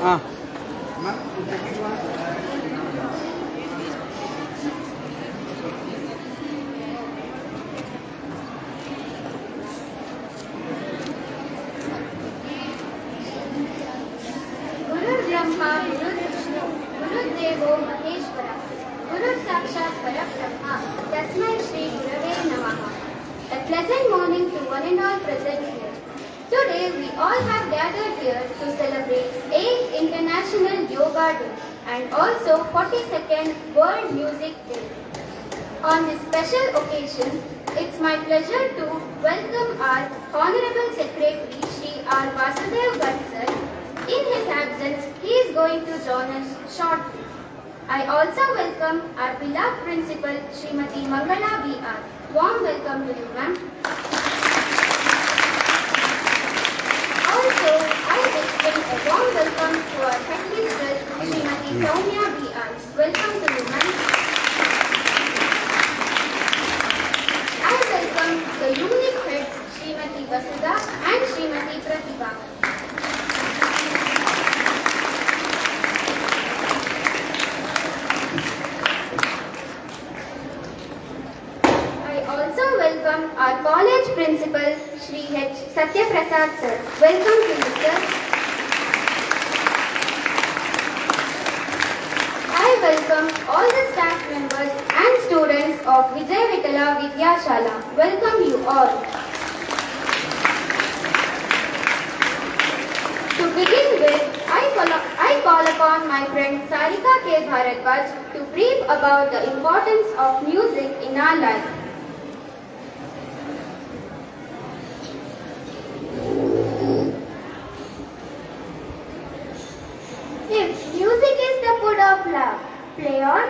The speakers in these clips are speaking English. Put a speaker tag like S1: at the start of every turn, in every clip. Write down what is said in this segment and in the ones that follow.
S1: Ah.
S2: गुरुर् Brahma गुरुर्विष्णु गुरुर्देवो महेश्वरः गुरुः साक्षात् परब्रह्म तस्मै श्री गुरवे नमः. A pleasant morning to one and all present here. Today we all have gathered here to celebrate 8th International Yoga Day and also 42nd World Music Day. On this special occasion, it's my pleasure to welcome our Honorable Secretary Shri R. Vasudev Gansal. In his absence, he is going to join us shortly. I also welcome our beloved Principal Srimati Mangala B.R. Warm welcome to you, ma'am. Also, I extend a warm welcome to our headmistress Srimati Soumya B.R. Welcome to you, ma'am. I welcome the unit heads Srimati Vasudha and Srimati Pratibha. I also welcome our college principal Shri H. Satya Prasad sir. Welcome to you, sir. I welcome all the staff members and students of Vijay Vitala Vidyashala. Welcome you all. To begin with, I call upon my friend Sarika K. Bharadwaj to brief about the importance of music in our life. If music is the food of love, play on,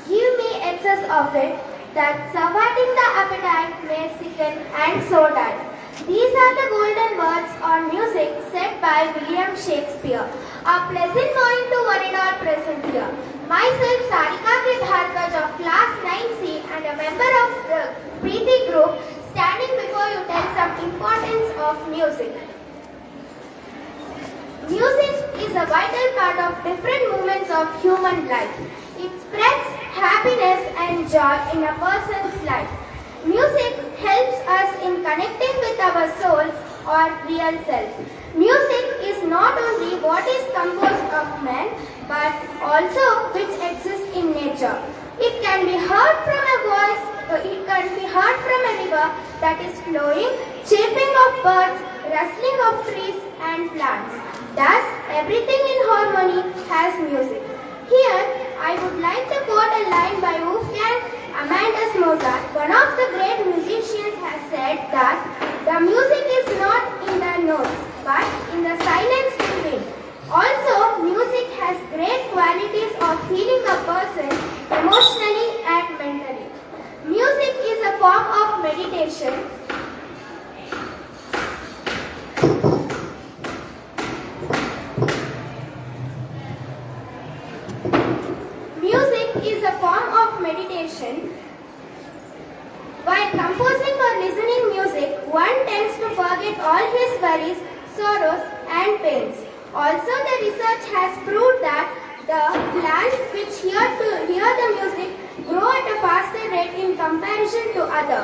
S2: give me excess of it, that subverting the appetite may sicken and so die. These are the golden words on music said by William Shakespeare. A pleasant morning to one and all present here. Myself, Sarika K. Bharadwaj of class 9C and a member of the Preeti group, standing before you tell some importance of music. Music is a vital part of different moments of human life. It spreads happiness and joy in a person's life. Music helps us in connecting with our souls or real self. Music is not only what is composed of men, but also which exists in nature. It can be heard from a voice, it can be heard from a river that is flowing, chirping of birds, rustling of trees and plants. Thus, everything in harmony has music. Here, I would like to quote a line by Wolfgang Amadeus Mozart. One of the great musicians has said that the music is not in the notes, but in the silence between. Also, music has great qualities of healing a person emotionally and mentally. Music is a form of meditation. Music is a form of meditation. While composing or listening music, one tends to forget all his worries, sorrows and pains. Also, the research has proved that the plants which hear the music grow at a faster rate in comparison to other.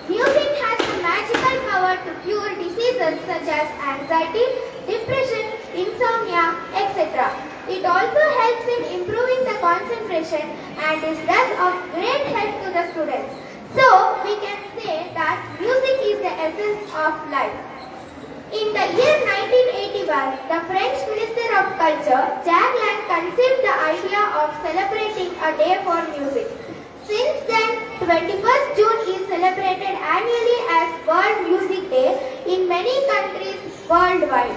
S2: Music has the magical power to cure diseases such as anxiety, depression, insomnia, etc. It also helps in improving the concentration and is thus of great help to the students. So, we can say that music is the essence of life. In the year 1981, the French Minister of Culture, Jacques Lang, conceived the idea of celebrating a day for music. Since then, 21st June is celebrated annually as World Music Day in many countries worldwide.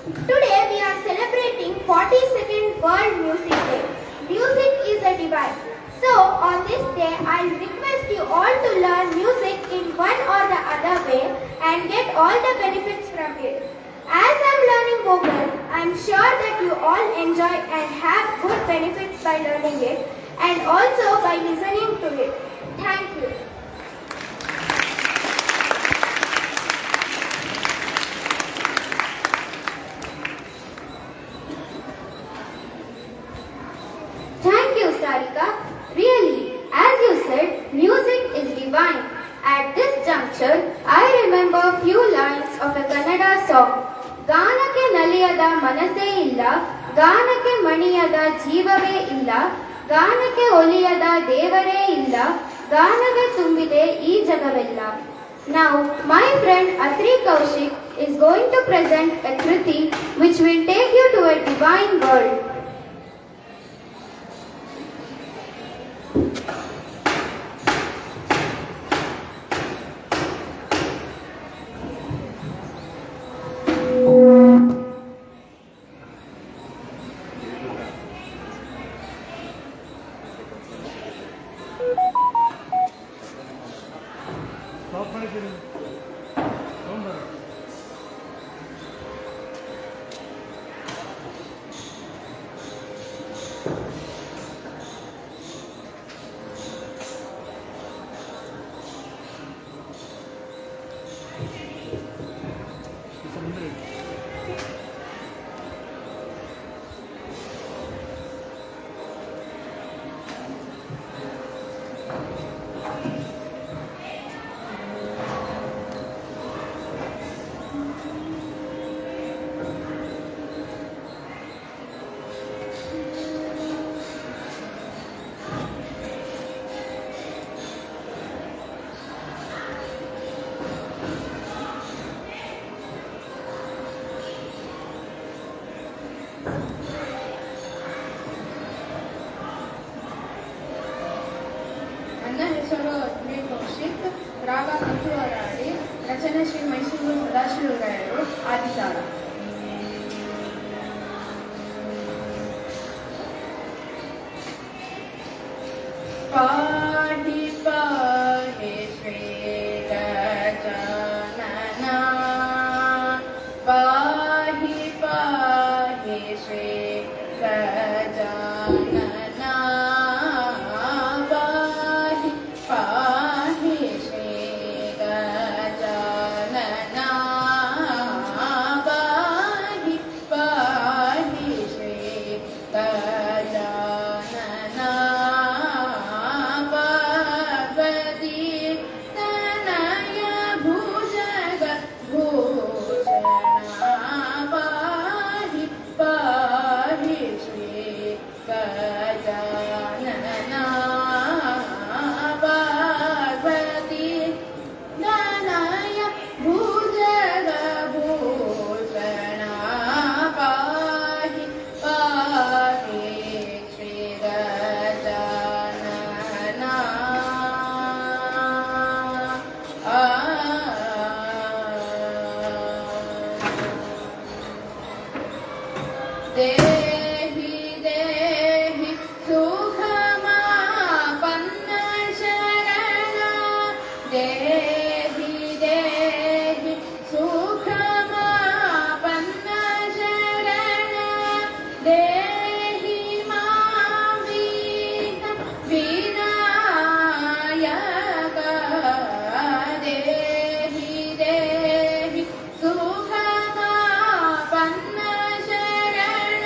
S2: Today we are celebrating 42nd World Music Day. Music is a divine. So on this day I request you all to learn music in one or the other way and get all the benefits from it. As I am learning vocal, I am sure that you all enjoy and have good benefits by learning it and also by listening to it. Thank you. ಗಾನಕ್ಕೆ ನಲಿಯದ ಮನಸ್ಸೇ ಇಲ್ಲ, ಗಾನಕ್ಕೆ ಮಣಿಯದ ಜೀವವೇ ಇಲ್ಲ, ಗಾನಕ್ಕೆ ಒಲಿಯದ ದೇವರೇ ಇಲ್ಲ, ಗಾನವೇ ತುಂಬಿದೆ ಈ ಜಗವೆಲ್ಲ. Now, my friend Atri Kaushik is going to present a Kriti which will take you to a divine world.
S1: ನನ್ನ ಹೆಸರು ಅತ್ರಿ ಕೌಶಿಕ್. ರಾಗ ಕಂಠುವರಾಡಿ, ರಚನೆ ಶ್ರೀ ಮೈಸೂರು ಸದಾಶಿವರಾಯರು, ಆದಿತಾಳ. ಪಾಹಿ ಪಾಹಿ ಶ್ರೀ ಗಜಾನನ, ಪಾಹಿ ಪಾಹಿ ಶ್ರೀ ಗಜಾನನ, ಪಾಹಿ ಶ್ರೀ ಗಜಾನನ, ಪಾಹಿ ಪಾಹಿ ಶ್ರೀ ಗಜಾನನ, ಪಾರ್ವತಿ ತನಯ ಭುಜಗ ಭೂಷಣ, ಪಾಹಿ ಪಾಹಿ ಶ್ರೀ ಗಜಾನನ, ಪಾರ್ವತಿ ತನಯ ಭುಜಗ ಭೂಷಣ, ಪಾಹಿ ಪಾಹಿ ಶ್ರೀ ಗಜಾನನ. ದೇಹಿ ದೇಹಿ ಸುಖಮಾಪನ್ನ ಶರಣ, ದೇಹಿ ದೇಹಿ ಸುಖಮಾಪನ್ನ ಶರಣ, ದೇಹಿ ಮಾಂ ವಿನಾಯಕ, ದೇಹಿ ದೇಹಿ ಸುಖಮಾಪನ್ನ ಶರಣ,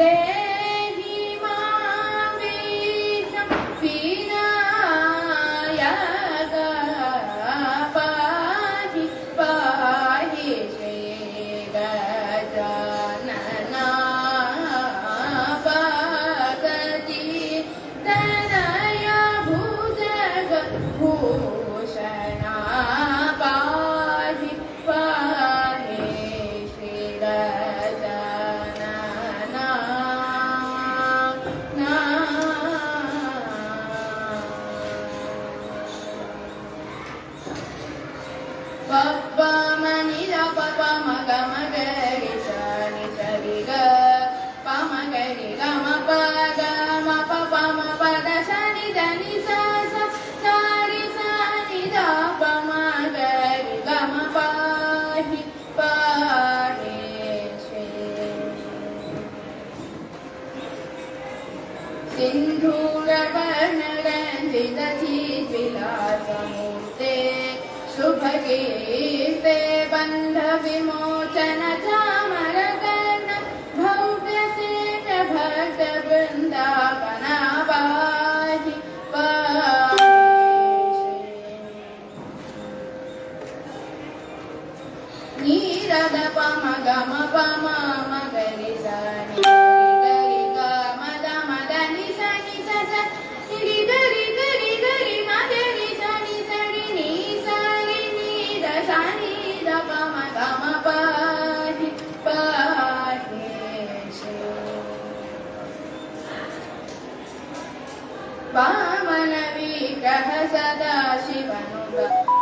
S1: ದೇಹಿ ಮಾಂ ವಿನಾಯಕ, ಪಾಹಿ ಪಾಹಿ ಶ್ರೀ ಗಜಾನನ, ಪಾರ್ವತಿ ತನಯ ಭುಜಗ ಭೂಷಣ, ಪಾಹಿ ಪಾಹಿ ಶ್ರೀ ಗಜಾನನ. ಪಪ್ಪ ಮನಿದ ಪಪ ಮಗ ಮಗರಿ ಸನಿ ಸರಿಗ ಪಮ ಗರಿ ಗಮ ಪಗ ಮ ಪಪ ಮ ಪದ ಸನಿ ಧನಿ ಸ ಸಾರಿ ಸನಿ ದ ಪಮ ಗರಿ ಗಮ ಪಾಹಿ ಪಾಹಿ ಶ್ರೀ. ಸಿಂಧೂರ ವರ್ಣರಂಜಿತ ಚಿದ್ವಿಲಾಸಮೂರ್ತೆ, ಶುಭಗೀತೆ ಬಂಧ ವಿಮೋಚನ ಚಾಮರ ಕರ್ಣ, ಭವ್ಯ ಸೇಟ ಭಕ್ತ ವೃಂದಾವನ, ಪಾಹಿ ಪಾಹಿ ಶ್ರೀ. ನೀರದ ಪಮಗ विग्रह सदा शिवनुग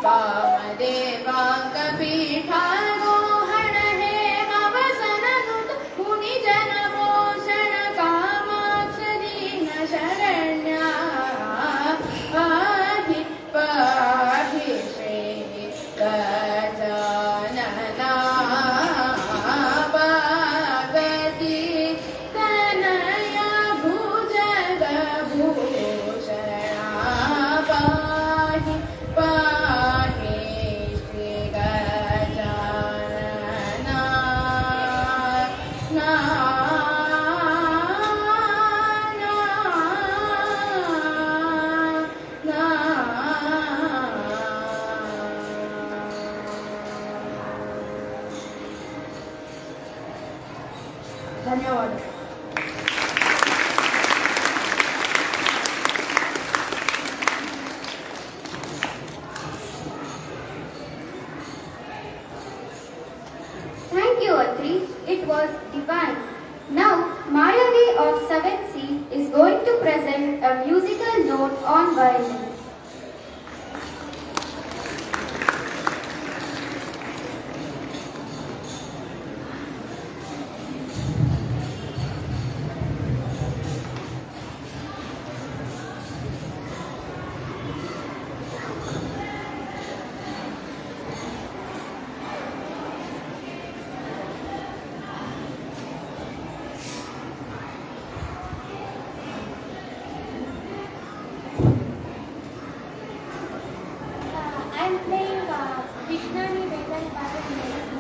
S1: वामदेवांक पीठारोहण हे मवसननुत मुनि जन मोषण कामाक्ष दीन शरण्या पाहि पाहि श्री गजानना पार्वती तनया भुजगभूषणा पाहि पाहि श्री गजानना ना ಧನ್ಯವಾದ.
S2: Thank you, Atri. It was divine. Now, Mayavi of 7th C is going to present a musical note on violin. I am playing Vishnani Vedan Bharat Melody.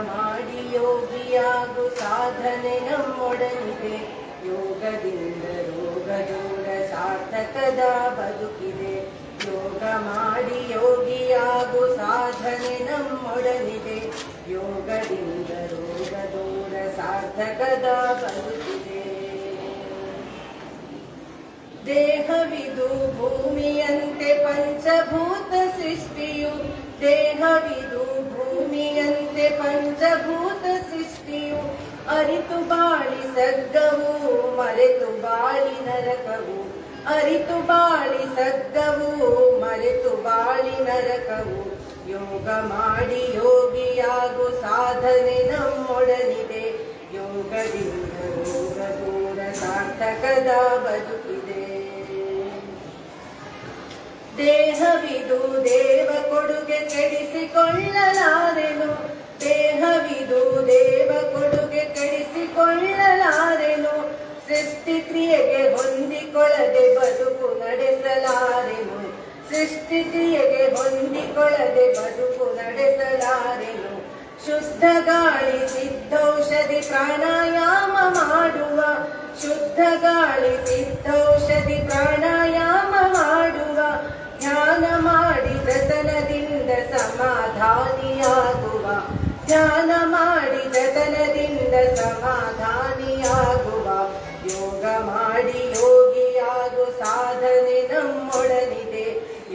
S3: ಮಾಡಿ ಯೋಗಿಯಾಗು ಸಾಧನೆ ನಮ್ಮೊಡನಿದೆ. ಯೋಗದಿಂದ ರೋಗ ದೂರ ಸಾರ್ಥಕದ ಬದುಕಿದೆ. ಯೋಗ ಮಾಡಿ ಯೋಗಿಯಾಗು ಸಾಧನೆ ನಮ್ಮೊಡನಿದೆ. ಯೋಗದಿಂದ ರೋಗ ದೂರ ಸಾರ್ಥಕದ ಬದುಕಿದೆ. ದೇಹವಿದು ಭೂಮಿಯಂತೆ ಪಂಚಭೂತ ಸೃಷ್ಟಿಯು. ದೇಹವಿದು ಭೂಮಿಯಂತೆ ಪಂಚಭೂತ ಸೃಷ್ಟಿಯು. ಅರಿತು ಬಾಳಿ ಸಗ್ಗವು ಮರೆತು ಬಾಳಿ ನರಕವು. ಅರಿತು ಬಾಳಿ ಸಗ್ಗವು ಮರೆತು ಬಾಳಿ ನರಕವು. ಯೋಗ ಮಾಡಿ ಯೋಗಿಯಾಗು ಸಾಧನೆ ನಮ್ಮೊಡನಿದೆ. ಯೋಗದಿಂದ ರೋಗ ದೂರ ಸಾರ್ಥಕದ ಬದುಕಿದೆ. ದೇಹವಿದು ದೇವ ಕೊಡುಗೆ ಕೆಡಿಸಿಕೊಳ್ಳಲಾರೆನು. ದೇಹವಿದು ದೇವ ಕೊಡುಗೆ ಕೆಡಿಸಿಕೊಳ್ಳಲಾರೆನು. ಸೃಷ್ಟಿ ಕ್ರಿಯೆಗೆ ಹೊಂದಿಕೊಳ್ಳದೆ ಬದುಕು ನಡೆಸಲಾರೆನು. ಸೃಷ್ಟಿ ಕ್ರಿಯೆಗೆ ಹೊಂದಿಕೊಳ್ಳದೆ ಬದುಕು ನಡೆಸಲಾರೆನು. ಶುದ್ಧ ಗಾಳಿ ಸಿದ್ಧೌಷಧಿ ಪ್ರಾಣಾಯಾಮ ಮಾಡುವ. ಶುದ್ಧ ಗಾಳಿ ಸಿದ್ಧೌಷಧಿ ಪ್ರಾಣಾಯಾಮ ಮಾಡುವ. ಧ್ಯಾನ ಮಾಡಿ ಜತನದಿಂದ ಸಮಾಧಾನಿಯಾಗುವ. ಧ್ಯಾನ ಮಾಡಿ ಜತನದಿಂದ ಸಮಾಧಾನಿಯಾಗುವ. ಯೋಗ ಮಾಡಿ ಯೋಗಿಯಾಗು ಸಾಧನೆ ನಮ್ಮೊಡನಿದೆ.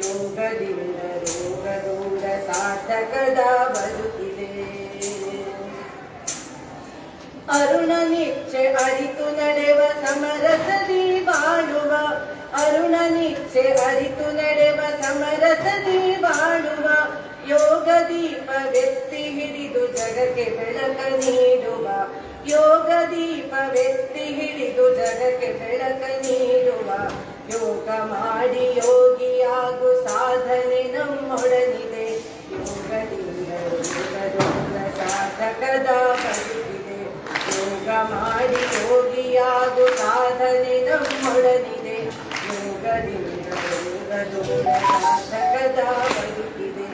S3: ಯೋಗದಿಂದ ರೋಗ ದೂರ ಸಾರ್ಥಕದ ಬದುಕಿದೆ. ಅರುಣ ನಿಚ್ಚೆ ಅರಿತು ನಡೆವ ಸಮರಸದಿ ಬಾಳುವ. ಅರುಣ ನಿಚ್ಚೆ ಅರಿತು ನಡೆವ ಸಮರಸದಿ ಬಾಳುವ. ಯೋಗ ದೀಪವೆತ್ತಿ ಹಿಡಿದು ಜಗಕ್ಕೆ ಬೆಳಕ ನೀಡುವ. ಯೋಗ ದೀಪವೆತ್ತಿ ಹಿಡಿದು ಜಗಕ್ಕೆ ಬೆಳಕ ನೀಡುವ. ಯೋಗ ಮಾಡಿ ಯೋಗಿಯಾಗು ಸಾಧನೆ ನಮ್ಮೊಡನಿದೆ. ಯೋಗದಿಂದ ರೋಗ ದೂರ ಸಾಧಕದ ಬದುಕಿದೆ. ಯೋಗ ಮಾಡಿ ಯೋಗಿಯಾಗು ಸಾಧನೆ ನಮ್ಮೊಡನಿದೆ. ಯೋಗದಿಂದ ರೋಗ ದೂರ ಸಾಧಕದ ಬದುಕಿದೆ.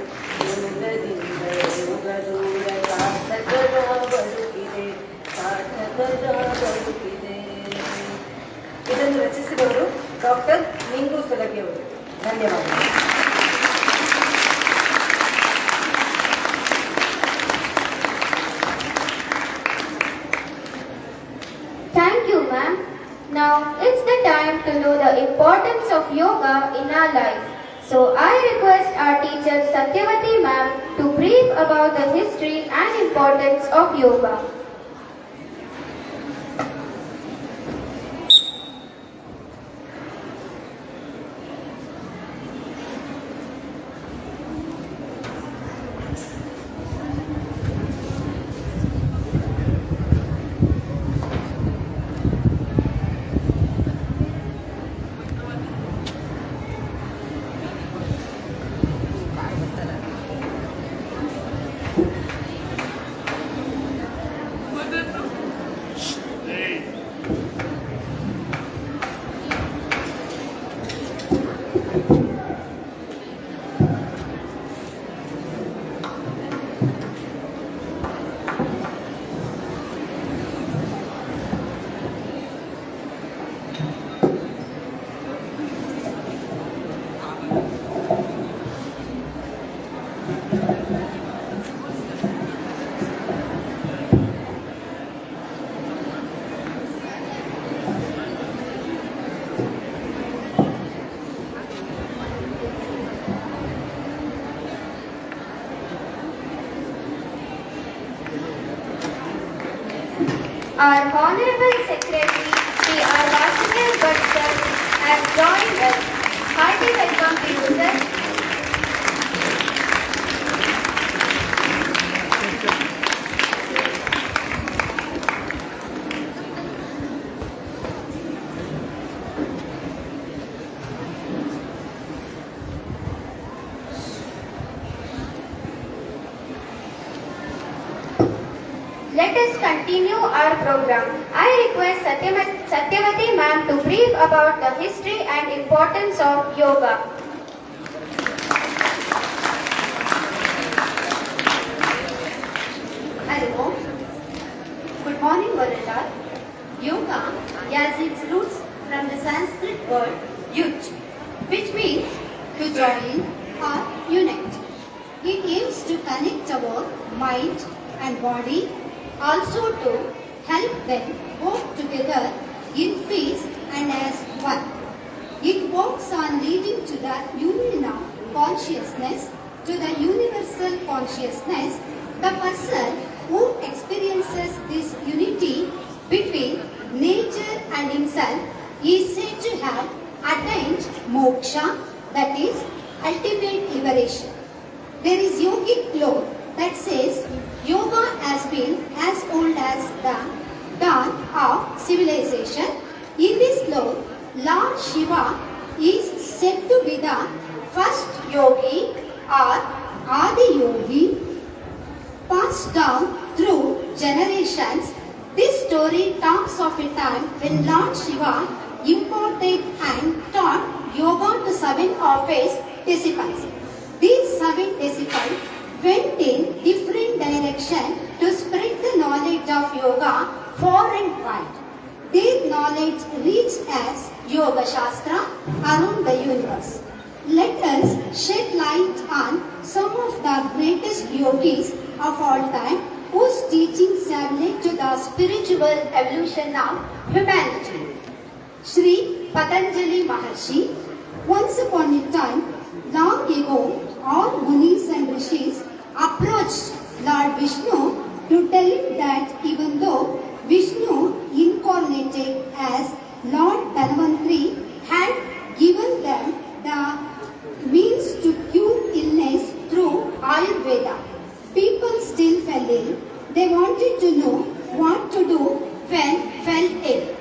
S3: ಯೋಗದಿಂದ ರೋಗ ದೂರ ಸಾರ್ಥಕದ ಬದುಕಿದೆ. ಸಾರ್ಥಕದ ಬದುಕಿದೆ. ಇದನ್ನು ರಚಿಸಿದವರು ಡಾಕ್ಟರ್ ನಿಂಗು ಸುಲಗಿ ಅವರು. ಧನ್ಯವಾದಗಳು.
S2: Thank you, ma'am. Now it's the time to know the importance of yoga in our life. So I request our teacher Satyavati ma'am to brief about the history and importance of yoga. Our Honorable Secretary, Sri R. Vasudev Bhatt sir, has joined us. Hearty welcome to you, sir. Let us continue our program. I request Satyavati ma'am to brief about the history and importance of yoga.
S4: As to connect our mind and body, also to help them work together in peace and as one. It works on leading to the union of consciousness, to the universal consciousness. The person who experiences this unity between nature and himself is said to have attained moksha, that is, ultimate liberation. There is yogic law that says yoga has been as old as the dawn of civilization. In this law, Lord Shiva is said to be the first yogi or Adi Yogi, passed down through generations. This story talks of a time when Lord Shiva imparted and taught yoga to 7 of his disciples. These 7 disciples went in different directions to spread the knowledge of yoga far and wide. Their knowledge reached as Yoga Shastra around the universe. Let us shed light on some of the greatest yogis of all time whose teachings have led to the spiritual evolution of humanity. Sri Patanjali Maharshi. Once upon a time, long ago, all Munis and Rishis approached Lord Vishnu to tell him that even though Vishnu incarnated as Lord Dhanvantri had given them the means to cure illness through Ayurveda, people still fell ill. They wanted to know what to do when fell ill.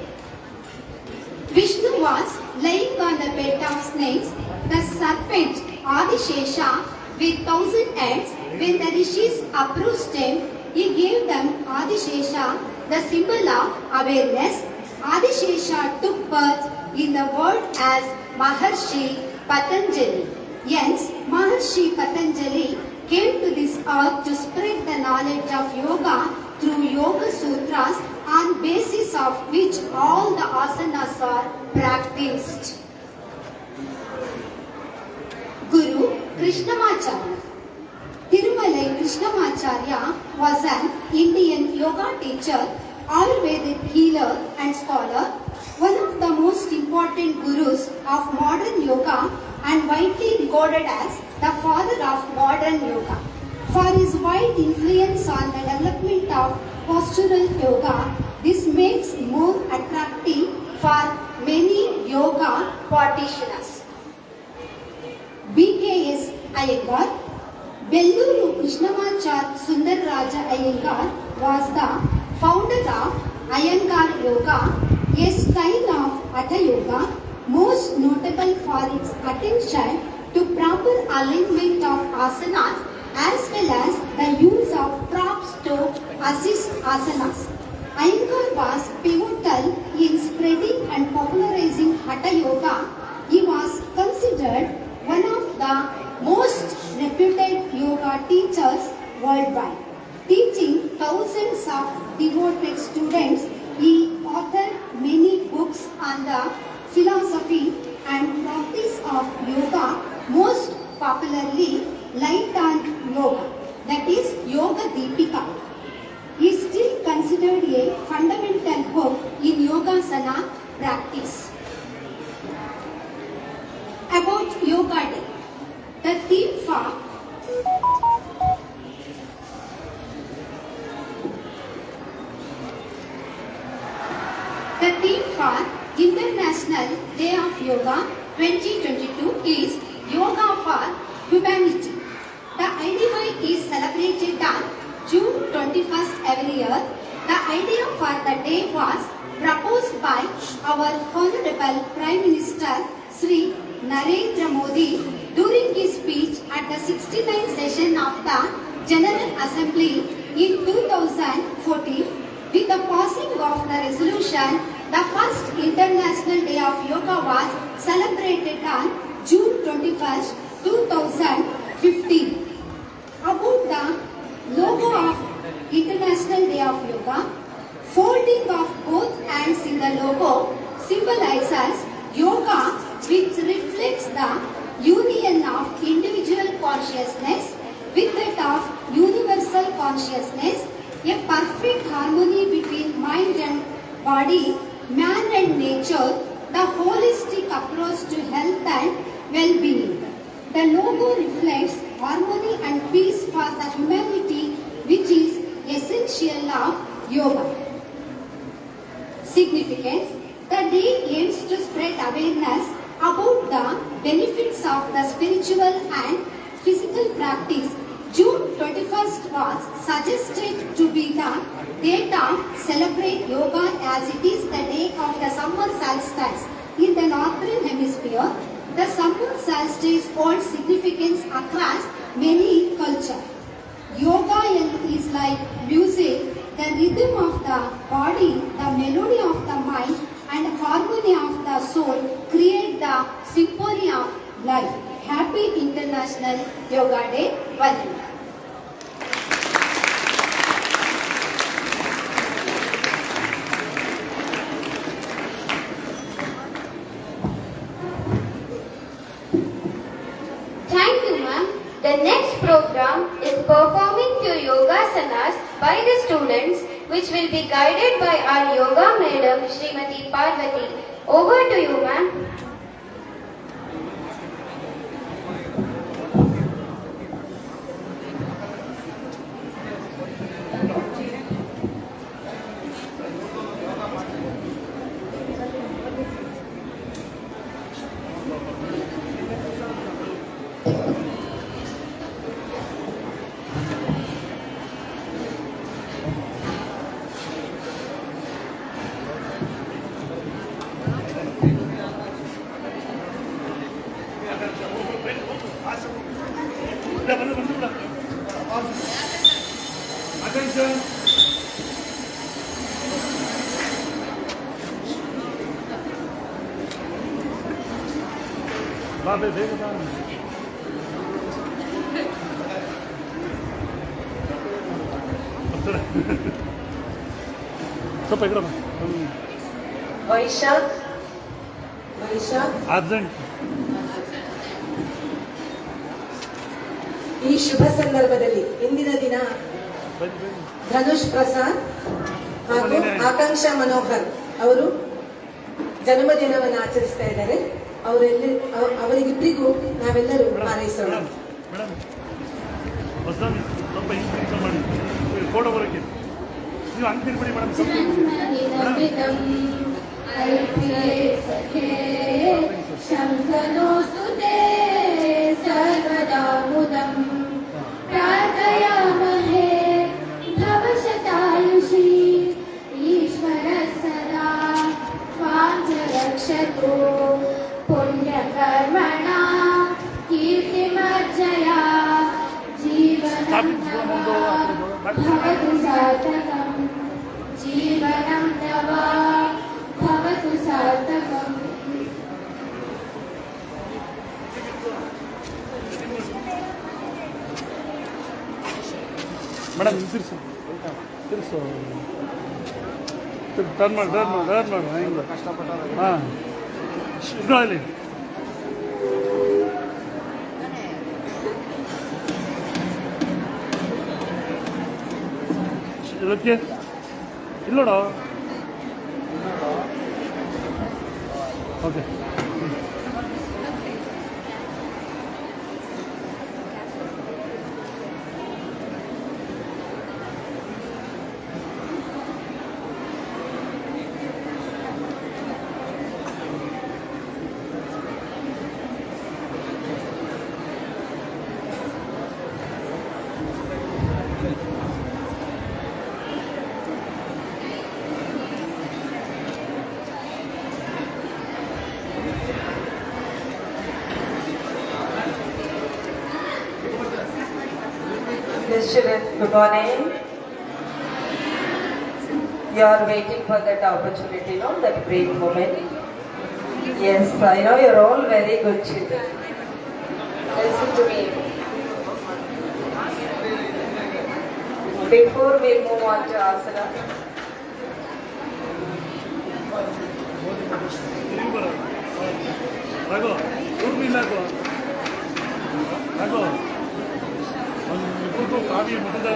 S4: Vishnu was lying on the bed of snakes. The serpent Adishesha with 1,000 heads. When the rishis approached him, he gave them Adishesha, the symbol of awareness. Adishesha took birth in the world as Maharshi Patanjali. Hence, Maharshi Patanjali came to this earth to spread the knowledge of yoga through Yoga Sutras, on basis of which all the asanas are practiced. Guru Krishnamacharya. Tirumalai Krishnamacharya was an Indian yoga teacher, Ayurvedic healer and scholar, one of the most important gurus of modern yoga and widely regarded as the father of modern yoga. For his wide influence on the development of postural yoga, this makes more attractive for many yoga practitioners. BKS Iyengar. Belluru Krishnamacharya Sundararaja Iyengar was the founder of Iyengar Yoga, a style of Hatha Yoga most notable for its attention to proper alignment of asanas as well as the use of props to assist asanas. Iyengar was pivotal in spreading and popularizing Hatha Yoga. He was considered one of the most reputed yoga teachers worldwide. Teaching thousands of devoted students, he authored many books on the philosophy and practice of yoga, most popularly Light on Yoga, that is Yoga Deepika. Is still considered a fundamental book in Yogasana practice. About Yoga Day. The theme for International Day of Yoga 2022 is Yoga for Humanity. The IDY is celebrated on June 21st every year. The idea for the day was proposed by our Honorable Prime Minister Sri Narendra Modi during his speech at the 69th session of the General Assembly in 2014. With the passing of the resolution, the first International Day of Yoga was celebrated on June 21st, 2015. About the logo of International Day of Yoga, folding of both hands in the logo symbolizes yoga, which reflects the union of individual consciousness with that of consciousness, a perfect harmony between mind and body, man and nature, the holistic approach to health and well-being. The logo reflects harmony and peace for the humanity, which is essential of yoga. Significance: the day aims to spread awareness about the benefits of the spiritual and physical practice. June 21st was suggested to be the date of celebrate yoga as it is the day of the summer solstice. In the northern hemisphere, the summer solstice holds significance across many cultures. Yoga is like music, the rhythm of the body, the melody of the mind, and harmony of the soul create the symphony of life. Happy International Yoga Day, Vandan.
S2: Thank you, ma'am. The next program is performing few yogasanas by the students, which will be guided by our yoga madam, Srimati Parvati. Over to you, ma'am.
S5: Attention. Babe, veio da. Só para gravar.
S3: Vaishakh
S5: Absent.
S3: ಈ ಶುಭ ಸಂದರ್ಭದಲ್ಲಿ ಇಂದಿನ ದಿನ ಧನುಷ್ ಪ್ರಸಾದ್ ಹಾಗೂ ಆಕಾಂಕ್ಷಾ ಮನೋಹರ್ ಅವರು ಜನ್ಮದಿನವನ್ನು ಆಚರಿಸ್ತಾ ಇದ್ದಾರೆ. ಅವರಿಗಿಬ್ಬರಿಗೂ ನಾವೆಲ್ಲರೂ ಹಾರೈಸೋಣ.
S5: ಮೇಡಮ್ ಹೊಸದಾಗಿ ಸ್ವಲ್ಪ ಹಿಂಗೆ ಕೆಲಸ ಮಾಡಿ ಫೋಟೋ ಬರೋಕ್ಕೆ ನೀವು ಹಂಗೆ ತಿರ್ಬಿಡಿ ಮೇಡಮ್.
S2: ಶಂಕನೋಸ್ತುತೆ ಸರ್ವದಾ ಮುದಂ ಪ್ರಾರ್ಥಯಾಮಹೇ ಭವಶತಾಯುಷಿ ಈಶ್ವರ ಸದಾ ತ್ವಾಂ ಚ ರಕ್ಷತು ಪುಣ್ಯಕರ್ಮಣ ಕೀರ್ತಿಮರ್ಜಯ ಜೀವನಂ ಭವತು ಸಾರ್ಥಕಂ ಜೀವನಂ ತವ ಭವತು ಸಾರ್ಥಕಂ.
S5: ಮೇಡಮ್ ತಿರ್ಸು ತಿರ್ಸು ಟರ್ನ್ ಮಾಡಿ ಹಿಂಗೆ ಹಾಂ ಇದ್ರಲ್ಲಿ ಇದಕ್ಕೆ ಇಲ್ಲೋಡ okay.
S3: Yes, children, good morning. You are waiting for that opportunity, no? That break moment. Yes, I know you're all very good children. Listen to me. Before we move on to asana,
S5: Raghava Raghava ಒಂದು ಕೂತು ಕಾವಿ ಮುಖದ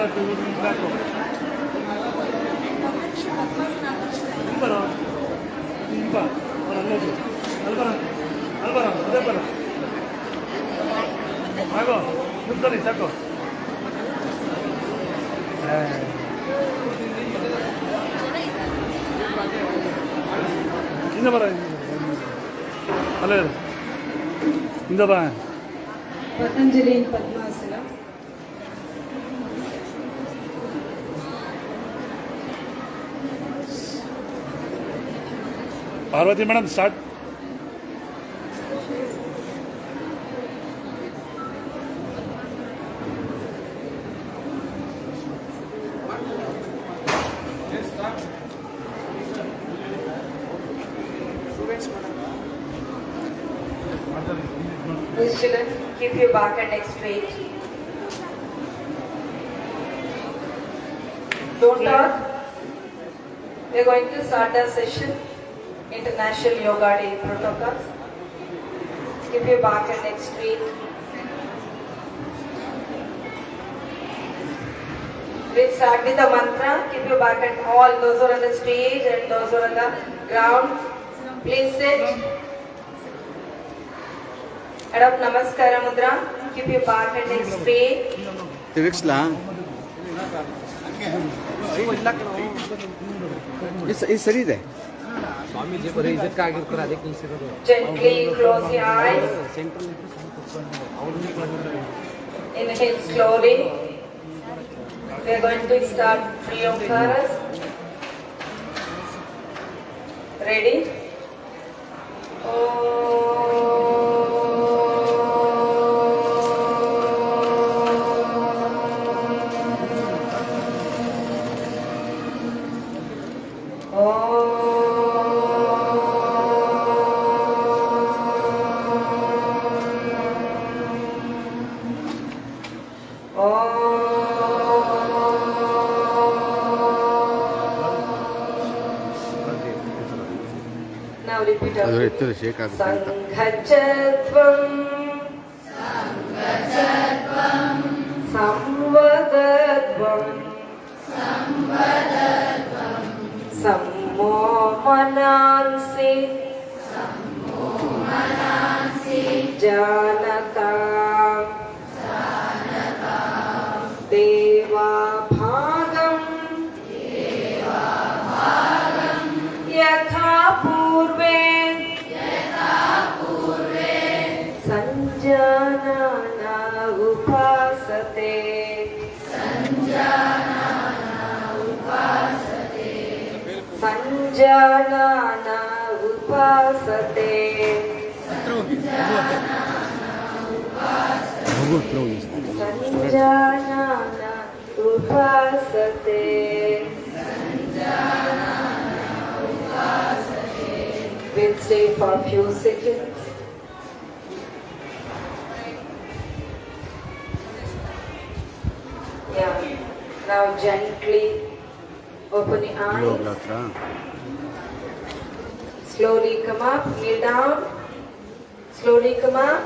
S5: black ಬರ ಇಲ್ಲ ಅಲ್ಲೋದು ಅಲ್ಬರ ಅಲ್ಬರ ಅದೇ ಬರ ಆಗೋ ಮುಗ್ದಲ್ಲಿ ಸಾಕು ಹಿಂದೆ ಬರ ಅಲ್ಲೇ ಹಿಂದೆ ಬಾ
S3: Patanjali in Padmasana.
S5: Parvati madam, start.
S3: Please children, keep your back and neck straight. Don't talk. We are going to start our session. International Yoga Day protocols. Keep your back and neck straight. We'll start with the mantra. Keep your back and all those who are on the stage and those who are on the ground. Please sit. Adopt Namaskara Mudra. Keep your back and neck straight.
S6: ಸರಿ ಇದೆ
S3: Gently close your eyes. Inhale slowly. We are going to start Three Omkaras. Ready? Now repeat
S6: ಅದು
S3: after
S6: ಎತ್ತರ
S3: me.
S6: Shake ಆಗುತ್ತೆ ಅಂತ
S3: Sanghachatvam Samvadatvam Sammo Manansi Janatam Deva Bhagam Yatha Purve Sanjanana Upasate Sanjanana Upasate Sanjanana Upasate. We'll stay for a few seconds. Yeah. Now gently open your eyes.
S6: ಹೋಗ್ಲ ಹತ್ರ
S3: Slowly come up, kneel down. Slowly come up.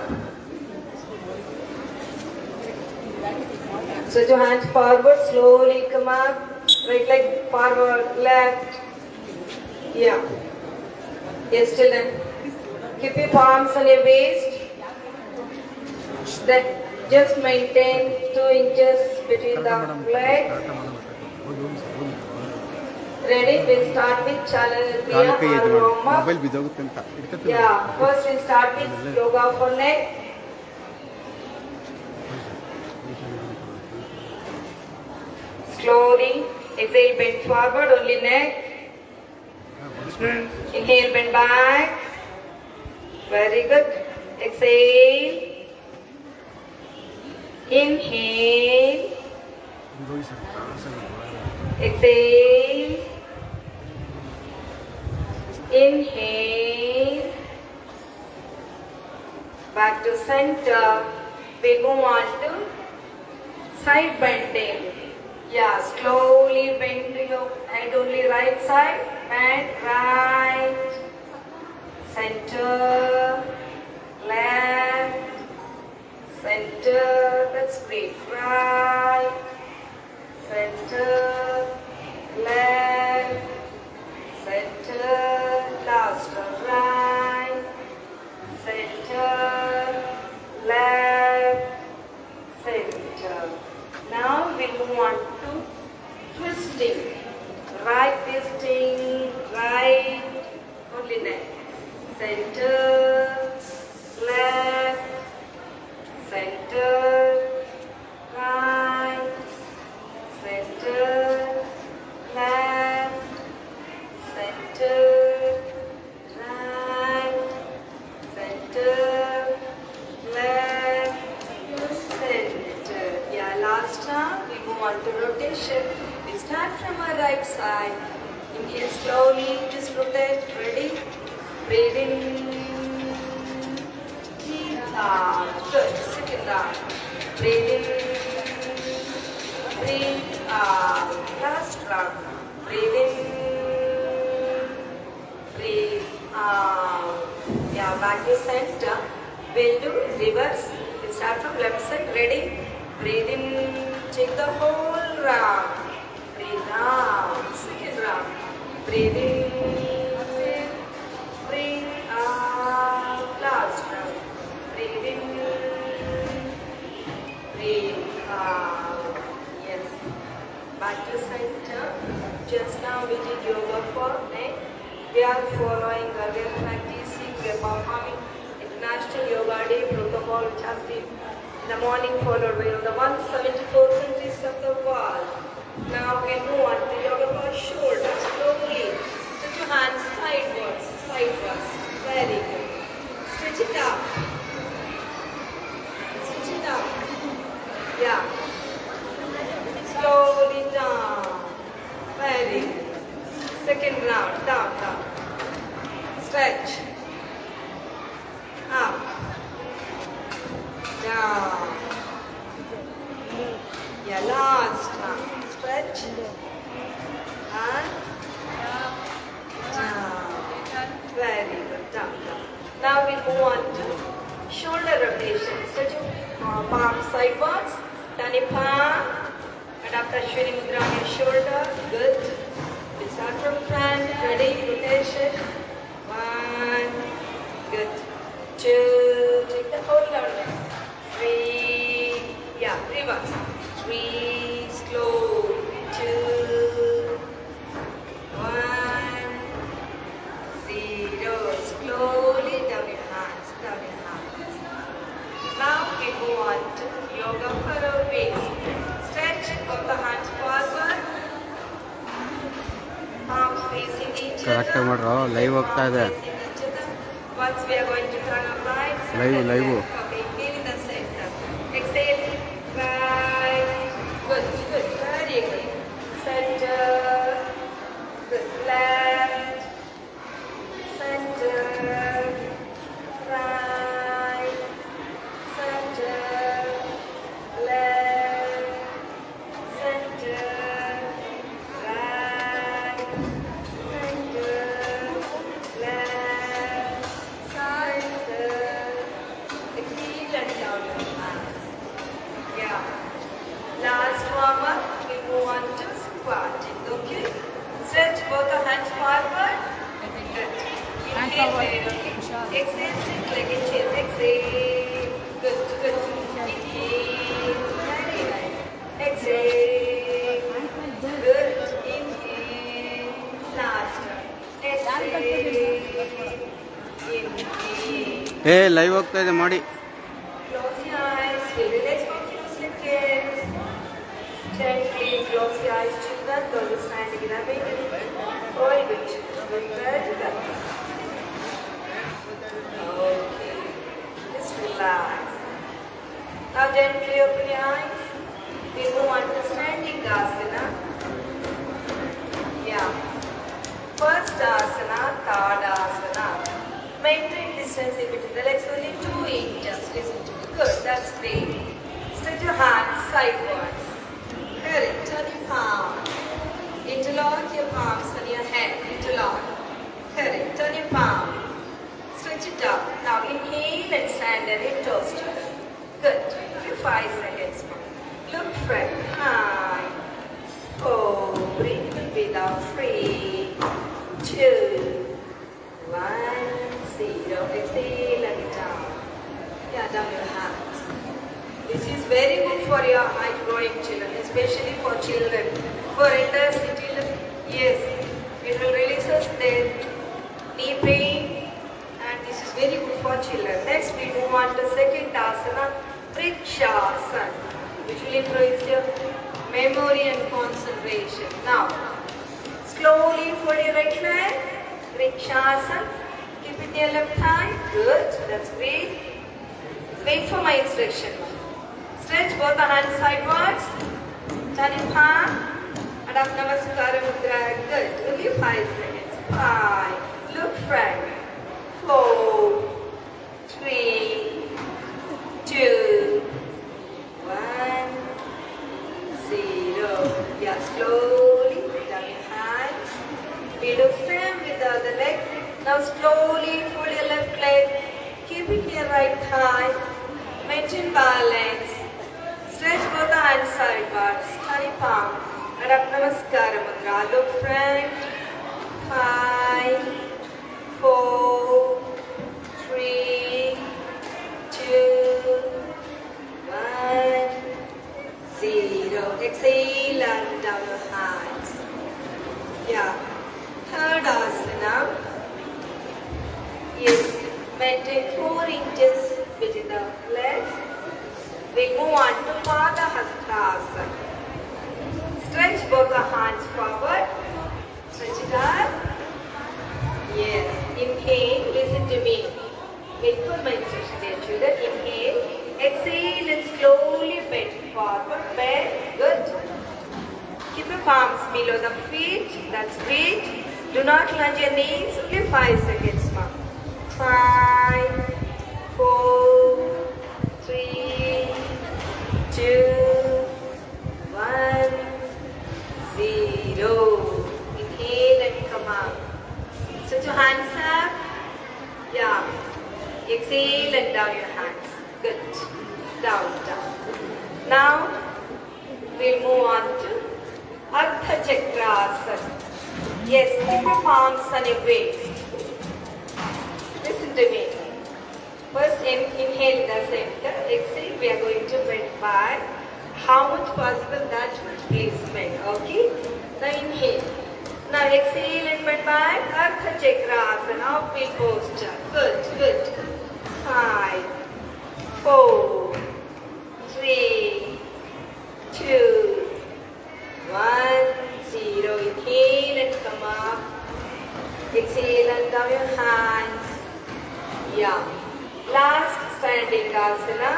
S3: Stretch your hands forward, slowly come up. Right leg forward, left. Yeah. Yes, children. Keep your palms on your waist. Then just maintain 2 inches between the leg. Ready? We'll start with
S6: call
S3: Chalalakriya
S6: ಕೈ
S3: or
S6: ಇದು ಮಾಡಿ
S3: warm up.
S6: Mobile ಬಿದ್ದೋಗುತ್ತೆ ಅಂತ ಇಟ್ಕೊತೀನಿ.
S3: Yeah, first we'll start with yoga for neck. Slowly, exhale, bend forward, only neck. Inhale, bend back. Very good. Exhale. Inhale. Exhale. Inhale. Back to center. We go on to side bending. Yeah, slowly bend your head only right side. Bend right. Center. Left. center, that's great, right, center, left, center, last right, center, left, center. Now we move on to twisting. Right twisting, right, only neck. Center, left, center, right, center, left, center, right, center, left, center. Yeah, last time we move on to rotation. We start from our right side. Inhale slowly, just rotate. Ready? Breathe in. Breathe out. Good. Second round. Breathe in. Breathe out. Last round. Breathe in. Breathe out. Yeah, back to center. We'll do reverse. We'll start from left side. Ready? Breathe in. Take the whole round. Breathe out. Second round. Breathe in. Breathe out. Last round. Breathe in. Breathe out. Yes. Back to center. Just now we did yoga for neck. We are following, we are practicing, we are performing International Yoga Day protocol which has been in the morning followed by the 174 countries of the world. Now we move on to yoga for shoulders. Slowly stretch your hands sideways, sideways. Very good. Stretch it up. Stretch it up. Yeah. Slowly down. Very good. Second round. Down, down. Stretch. Up. Down. Yeah, last time. Stretch. And down. Very good. Down, down. Now we move on to shoulder rotation. Stretch your palm sideways. Turn your palm. And after Ashwini Mudra on your shoulder. Good. We start from front. Ready? Rotation. 1. Good. 2. Take the whole down. 3. Yeah, reverse. 3. Slow. 2. 1. 0. Slowly down your hands. Down your hands. Now we move on to yoga for our waist. Stretch both the hands forward. Palms facing each
S6: correct
S3: other.
S6: ಮಾಡ್ರೋ live ಹೋಗ್ತಾ ಇದೆ
S3: Facing each other. Once we are going to turn our right.
S6: Live.
S3: Okay, inhale in the center. Exhale. Right. Good, good. Very good. Center. Good. Left. Center. Right. Center. Left. Center. Right. Center. Left. Center. Exhale and down your hands. Yeah. Last warm up, we move on to squatting. Okay? Stretch both the hands forward. Good. Inhale, very okay. Exhale, sit like a chair. Exhale. Good, good. Inhale. Very nice. Exhale. Good. Inhale. Last one. Exhale. Inhale.
S6: ಏ live ಹೋಗ್ತಾ ಇದೆ ಮಾಡಿ
S3: Close your eyes, feel the legs for a few seconds. Gently close your eyes, children. Those who standing in a baby. Very good. Good, very good. Okay. Just relax. Now gently open your eyes. We move on to standing asana. Yeah. First asana, third asana. Maintain distance in between the legs only 2 inches. Listen to me. Good, that's great. Stretch your hands sideways. Very good. Turn your palm. Interlock your palms on your head. Interlock. Very good. Turn your palm. Stretch it up. Now inhale and stand and toes together. Good. especially for children. For intercity, yes, it will releases their knee pain, and this is very good for children. Next, we move on to second asana, Vrikshasana, which will improve your memory and concentration. Now, slowly fold your right leg, Vrikshasana. Keep it in your left hand. Good, that's great. Wait for my instruction. Stretch both the hands sideways. Turn your palm. Adapt Namaskara Mudra. Good. Only 5 seconds. 5. Look front. 4. 3. 2. 1. 0. Yeah, slowly. Down your hands. We do same with the other leg. Now slowly fold your left leg. Keep it in your right hand. Maintain balance. Stretch both the hands sideways. Turn your palm. Adapt Namaskara Mudra. Look front. 5, 4, 3, 2, 1, 0. Exhale and down your hands. Yeah. Third asana. Yes. Maintain 4 inches between the legs. We move on to Pada Hastasana. Stretch both the hands forward. Stretch it up. Yes. Inhale. Listen to me. Wait for my instruction, dear children. Inhale. Exhale and slowly bend forward. Bend. Good. Keep your palms below the feet. That's great. Do not lunge your knees. Only 5 seconds, ma'am. 5, 4, 3, 2, 1, 0. Inhale and come up. Stretch your hands up. Yeah. Exhale and down your hands. Good. Down, down. Now, we'll move on to Ardha Chakrasana. Yes, keep your palms on your waist. Listen to me. First, inhale in the center. Exhale, we are going to bend back. How much possible, that much please bend. Okay? Now inhale. Now exhale and bend back. Ardha Chakrasana. Upward posture. Good, good. 5, 4, 3, 2, 1, 0. Inhale and come up. Exhale and down your hands. Yeah. Last standing asana.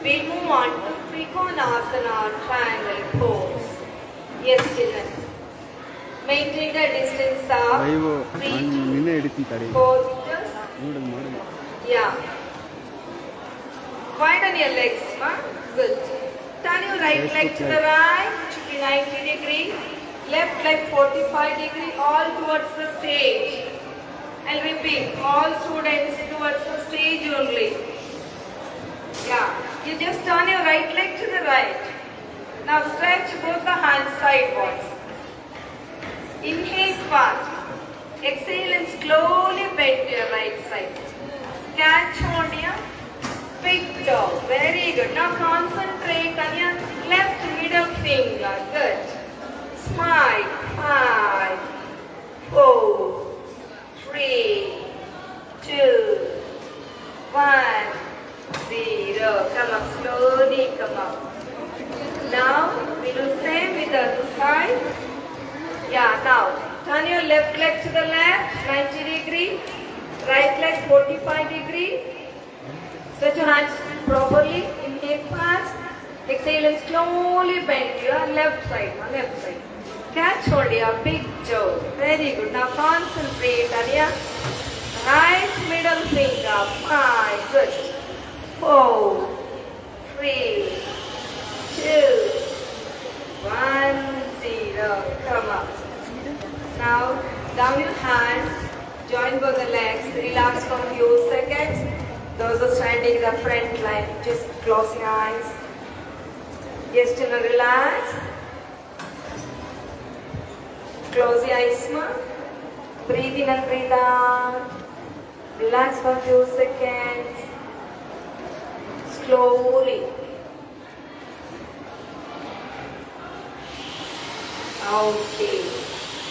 S3: We move on to Trikonasana, triangle pose. Yes, children. Maintain the distance
S6: live
S3: of 3
S6: ನಿನ್ನೆ ಹಿಡಿತೀನಿ ತಡಿ
S3: to 4 meters.
S6: ನೋಡೋದು ಮಾಡಿ
S3: Yeah. Widen your legs, ma. Good. Turn your right leg to the right, should be 90 degree. Left leg 45 degree, all towards the stage. I'll repeat, all students towards the stage only. Yeah. You just turn your right leg to the right. Now stretch both the hands sideways. Inhale fast. Exhale and slowly bend to your right side. Catch on your big toe. Very good. Now concentrate on your left middle finger. Good. Smile. 5, 4, 3, 2, 1, 0. Come up slowly. Come up. Now we do same with the other side. Yeah. Now turn your left leg to the left, 90 degree. Right leg 45 degree. Stretch your hands properly. Inhale fast. Exhale and slowly bend your left side. Left side. Catch hold your big toe. Very good. Now concentrate on your right middle finger. 5. Good. 4, 3, 2, 1, 0. Come up. Now down your hands. Join both the legs. Relax for a few seconds. Those are standing in the front line, just close your eyes. Yes, children, relax. Close your eyes, ma. Breathe in and breathe out. Relax for a few seconds. Slowly. Okay.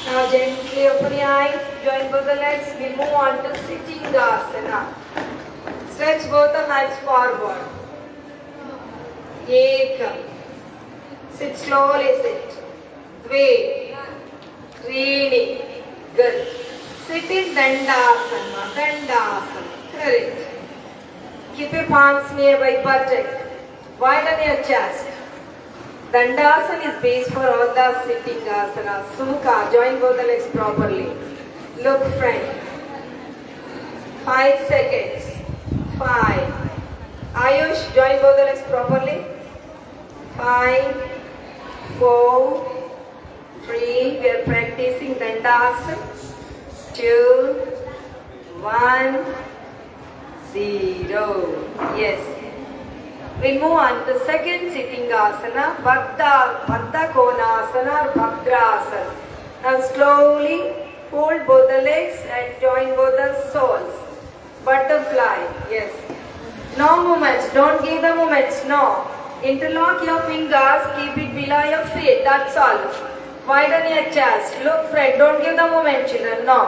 S3: Now gently open your eyes, join both the legs. We'll move on to sitting asana. Stretch both the hands forward. Ekam. Sit slowly, sit. Dve. Trini. Good. Sit in Dandasana. Dandasana. Correct. Keep your palms nearby buttock. Widen your chest. Dandasana is base for all the sitting asanas. Sukha, join both the legs properly. Look front. 5 seconds. 5. Ayush, join both the legs properly. 5, 4, 3. We are practicing Dandasana. 2, 1, 0. Yes. We'll move on to second sitting asana, Baddha Konasana or Bhadrasana. Now slowly hold both the legs and join both the soles. Butterfly, yes. No movements, don't give the movements, no. Interlock your fingers, keep it below your feet, that's all. Widen your chest, look front, don't give the movement children, no.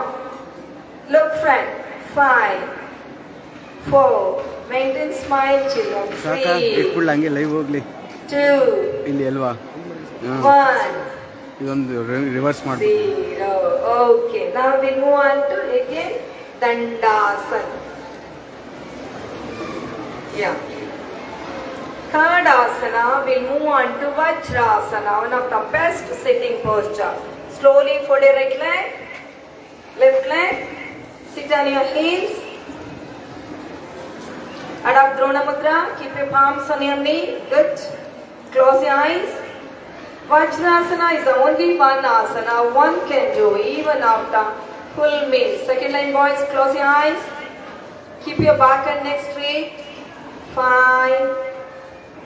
S3: Look front, 5, 4, maintain smile children,
S6: ಸಾಕ
S3: 3,
S6: ಇಟ್ಬಿಡ್ಲ ಹಂಗೆ live ಹೋಗ್ಲಿ
S3: 2,
S6: ಇಲ್ಲಿ ಅಲ್ವಾ
S3: 1,
S6: ಇದೊಂದು reverse ಮಾಡಿ
S3: 0. Okay, now we move on to again Dandasana. Yeah. Third asana, we'll move on to Vajrasana, one of the best sitting posture. Slowly fold your right leg, left leg, sit on your heels. Adopt Drona Mudra, keep your palms on your knee, good. Close your eyes. Vajrasana is the only one asana one can do even after full meal. Second line boys, close your eyes. Keep your back and neck straight. 5.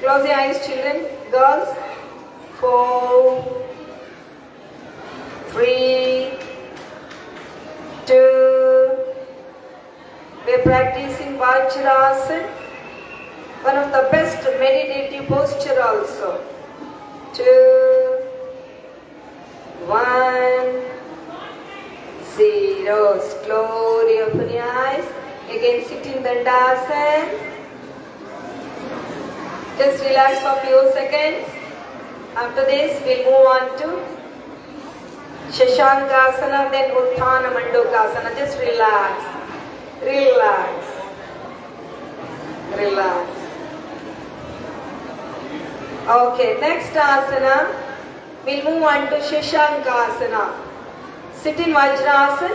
S3: Close your eyes children, girls. 4, 3, 2. We are practicing Vajrasana, one of the best meditative posture also. 2, 1, 0. Slowly open your eyes. Again sit in Dandasana. Just relax for a few seconds. After this, we'll move on to Shashankasana, then Utthana Mandukasana. Just relax. Relax. Relax. Okay, next asana, we'll move on to Shashankasana. Sit in Vajrasana,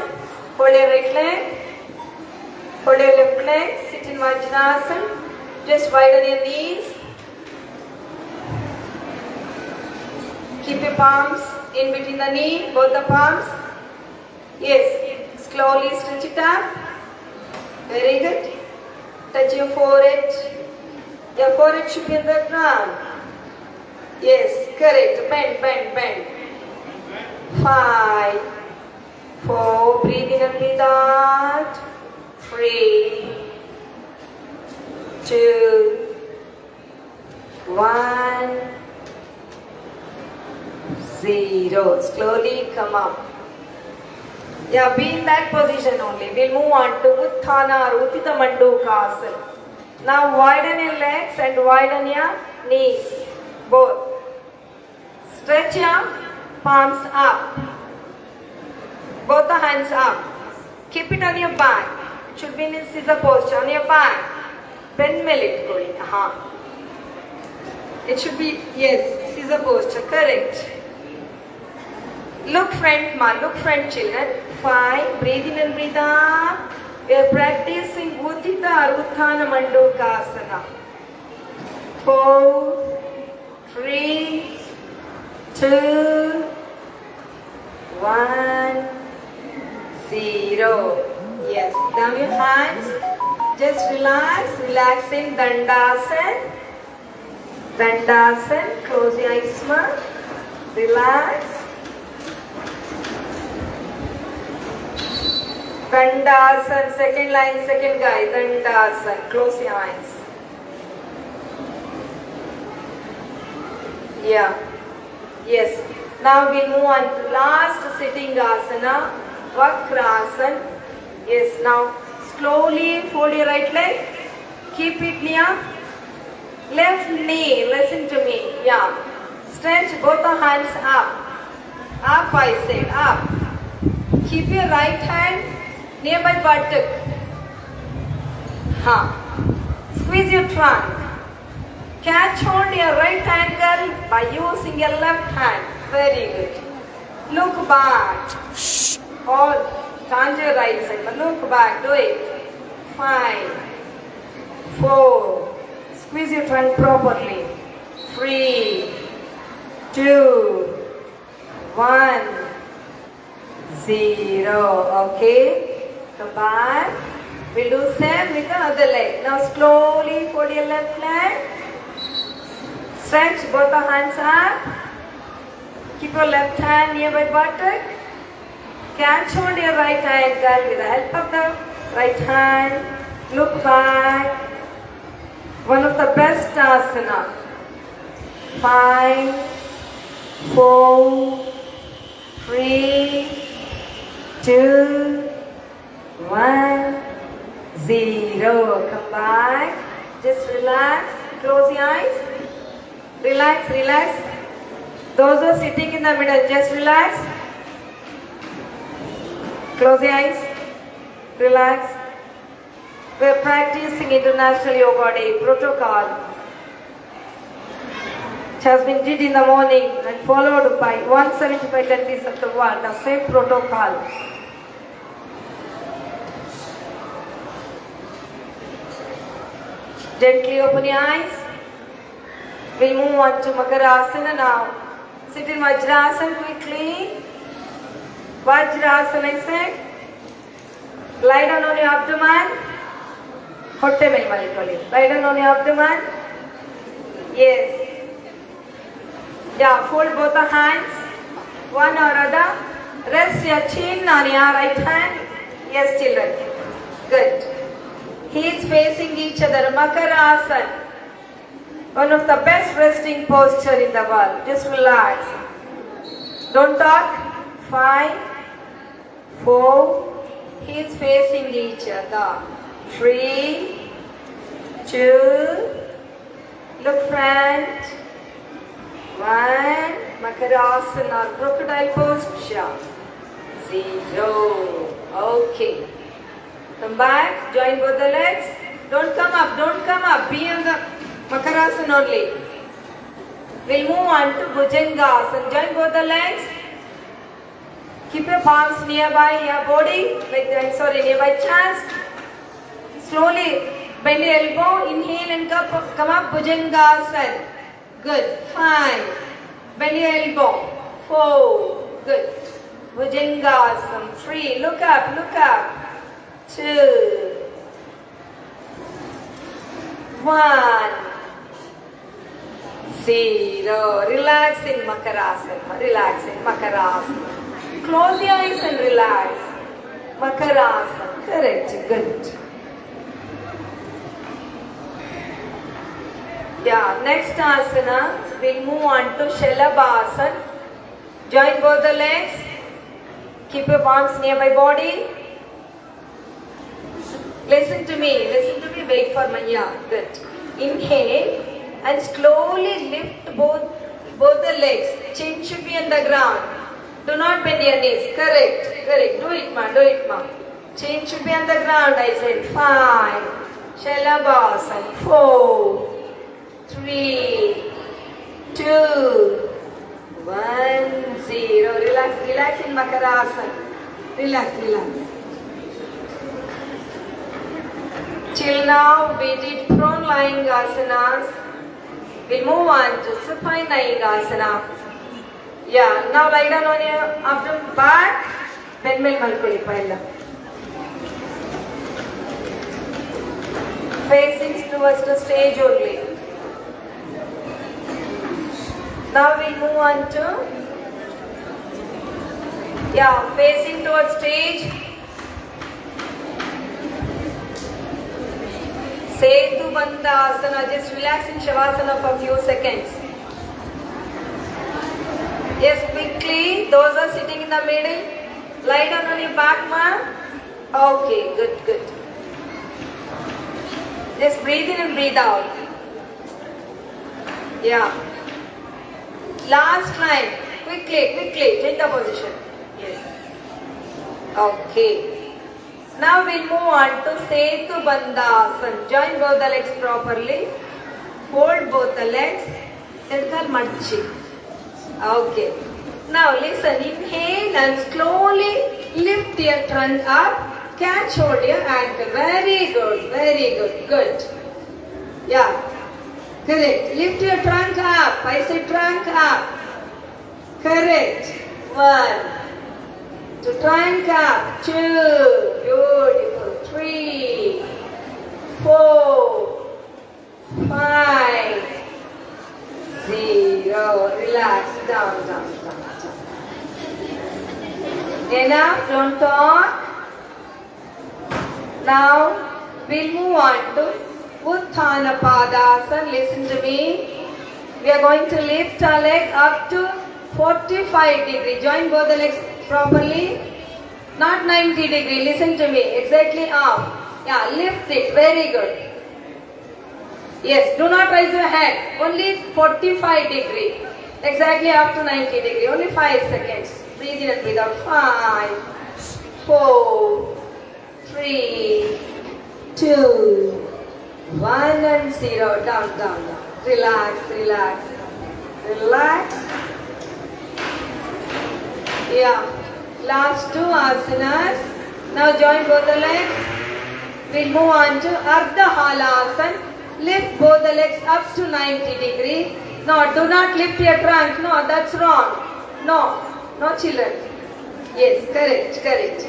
S3: hold your right leg, hold your left leg, sit in Vajrasana, just widen your knees. Keep your palms in between the knee, both the palms. Yes, slowly stretch it up. Very good. Touch your forehead. Your forehead should be in the ground. Yes, correct. Bend, bend, bend. 5, 4. Breathe in and breathe out. 3, 2, 1, 0. Slowly come up. Yeah, be in that position only. We'll move on to Utthana or Uttita Mandukasana. Now widen your legs and widen your knees. Both. Stretch your palms up. Both the hands up. Keep it on your back. It should be in scissor posture on your back. Bend it going. It should be, yes, scissor posture. Correct. Look front, ma. Look front, children. 5. Breathe in and breathe out. We are practicing Uttita or Utthana Mandukasana. 4, 3, 2, 1, 0. Yes. Now your hands. Just relax. Relax in Dandasana. Dandasana. Close your eyes, ma. Relax. Dandasana, second line, second guy, Dandasana. Close your eyes. Yeah. Yes. Now we'll move on to last sitting asana, Vakrasana. Yes, now slowly fold your right leg. Keep it near. Left knee, listen to me. Yeah. Stretch both the hands up. Up, I said, up. Keep your right hand near my buttock. Squeeze your trunk. Catch hold your right ankle by using your left hand. Very good. Look back. Or turn to your right side. But look back. Do it. 5, 4. Squeeze your trunk properly. 3, 2, 1, 0. Okay. Come back. We'll do same with the other leg. Now slowly fold your left leg. Stretch both the hands up. Keep your left hand near my buttock. Catch hold your right ankle with the help of the right hand. Look back. One of the best asana. 5, 4, 3, 2, 1, 0. Come back. Just relax. Close your eyes. Relax, relax. Those who are sitting in the middle, just relax. Close your eyes. Relax. We are practicing International Yoga Day protocol. It has been did in the morning and followed by 175 countries of the world. The same protocol. Gently open your eyes. We'll move on to Makarasana now. Sit in Vajrasana quickly. Vajrasana, I said. Lie down on your abdomen. Hotte mele malikoli. Lie down on your abdomen. Yes. Yeah, fold both the hands. One or other. Rest your chin on your right hand. Yes, children. Good. Heels facing each other. Makarasana. One of the best resting posture in the world. Just relax. Don't talk. 5, 4. Heels facing each other. 3, 2. Look front. 1. Makarasana or crocodile posture. 0. Okay. Come back. Join both the legs. Don't come up. Don't come up. Be on the Makarasana only. We'll move on to Bhujangasana. Join both the legs. Keep your palms nearby your body, nearby chest. Slowly bend your elbow. Inhale and come up. Bhujangasana. Good. 5. Bend your elbow. 4. Good. Bhujangasana. 3. Look up. Look up. 2. 1. 0. Relax in Makarasana. Relax in Makarasana. Close your eyes and relax. Makarasana. Correct. Good. Yeah. Next asana. We'll move on to Shalabhasana. Join both the legs. Keep your palms nearby body. Listen to me. Listen to me. Wait for my yeah. Good. Inhale. And slowly lift both the legs. Chin should be on the ground. Do not bend your knees. Correct. Correct. Do it, ma. Do it, ma. Chin should be on the ground. I said 5. Shalabhasana. 4, 3, 2, 1, 0. Relax. Relax in Makarasana. Relax. Relax. Till now we did prone lying asanas. We'll move on to supine lying asana. Yeah, now lie down on your abdomen back. Bend mele malkoli pailla. Facing towards the stage only. Now we'll move on to facing towards stage. Setu Bandha Asana. Just relax in Shavasana for a few seconds. Yes, quickly. Those are sitting in the middle. Lie down on your back, ma. Okay, good, good. Just breathe in and breathe out. Yeah. Last line. Quickly, quickly. Take the position. Yes. Okay. Now we'll move on to Setu Bandhasan. Join both the legs properly. Hold both the legs. It's called Machi. Okay. Now listen. Inhale and slowly lift your trunk up. Catch hold your ankle. Very good. Very good. Good. Yeah. Correct. Lift your trunk up. I say trunk up. Correct. 1. To trunk up. 2. Beautiful. 3. 4. 5. 0. Relax. Down, down, down, down. Enough. Don't talk. Now we'll move on to Utthana Padasana. Listen to me. We are going to lift our leg up to 45 degree. Join both the legs properly. Not 90 degree. Listen to me. Exactly up. Yeah, lift it. Very good. Yes, do not raise your head. Only 45 degree. Exactly up to 90 degree. Only 5 seconds. Breathe in and breathe out. 5, 4, 3, 2, 1 and 0. Down, down, down. Relax, relax. Relax. Yeah. Last 2 asanas. Now join both the legs. We'll move on to Ardha Halasana. Lift both the legs up to 90 degree. No, do not lift your trunk. No, that's wrong. No, no children. Yes, correct, correct.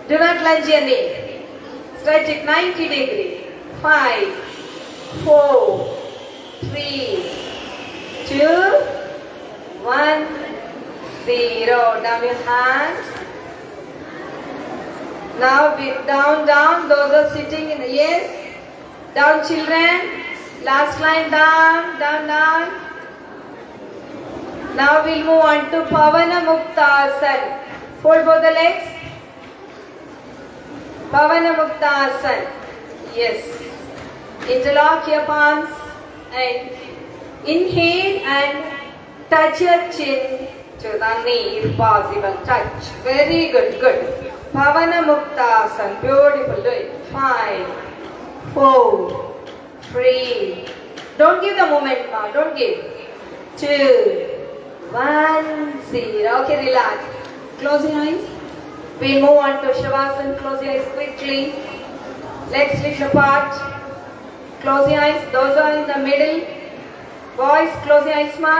S3: Do not lunge your knee. Stretch it 90 degree. 5, 4, 3, 2, 1, 0. Down your hands. Now down, down. Those are sitting in the, yes. Down children. Last line down, down, down. Now we'll move on to Pavana Muktasana. Fold both the legs. Pavana Muktasana. Yes. Interlock your palms and inhale and touch your chin to the knee if possible. Touch. Very good, good. Pavana Muktasana. Beautiful. Do it. 5, 4, 3. Don't give the moment now. Don't give. 2, 1, 0. Okay, relax. Close your eyes. We move on to Shavasana. Close your eyes quickly. Legs lift apart. Close your eyes. Those are in the middle. Boys, close your eyes, ma.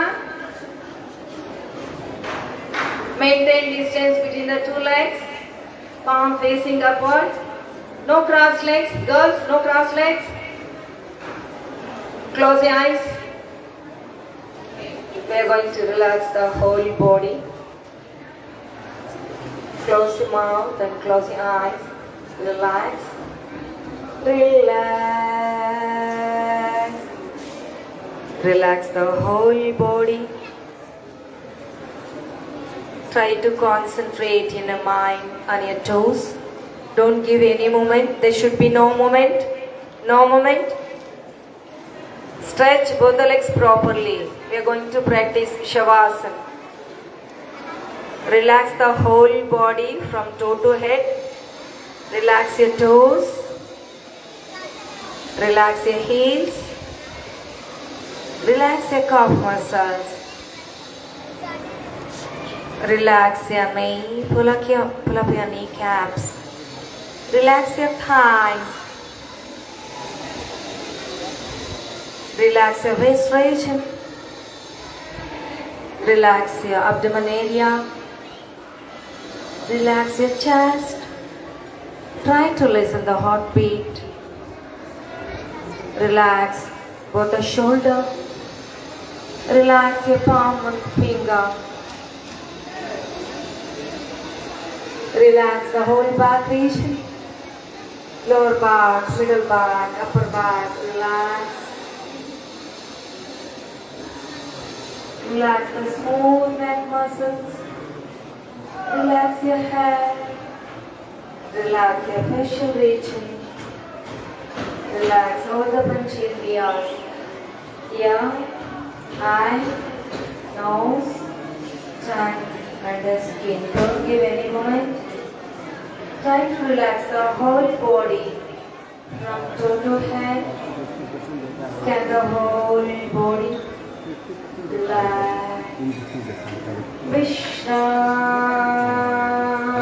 S3: Maintain distance between the 2 legs. Palm facing upward. No cross legs. Girls, no cross legs. Close your eyes. We are going to relax the whole body. Close your mouth and close your eyes. Relax. Relax. Relax the whole body. Try to concentrate in your mind on your toes. Don't give any movement. There should be no movement. No movement. Stretch both the legs properly. We are going to practice Shavasana. Relax the whole body from toe to head. Relax your toes. Relax your heels. Relax your calf muscles. Relax your knee. Pull up your kneecaps. Relax your thighs. Relax your waist region. Relax your abdomen area. Relax your chest. Try to listen the heartbeat. Relax both the shoulder. Relax your palm and finger. Relax the whole back region. Lower back, middle back, upper back. Relax. Relax the smooth neck muscles. Relax your head. Relax your facial region. Relax all the panchindriyas. Ear, eye, nose, tongue, and the skin. Don't give any moment. Try to relax the whole body from toe to head. Scan the whole body. Relax. Vishnu.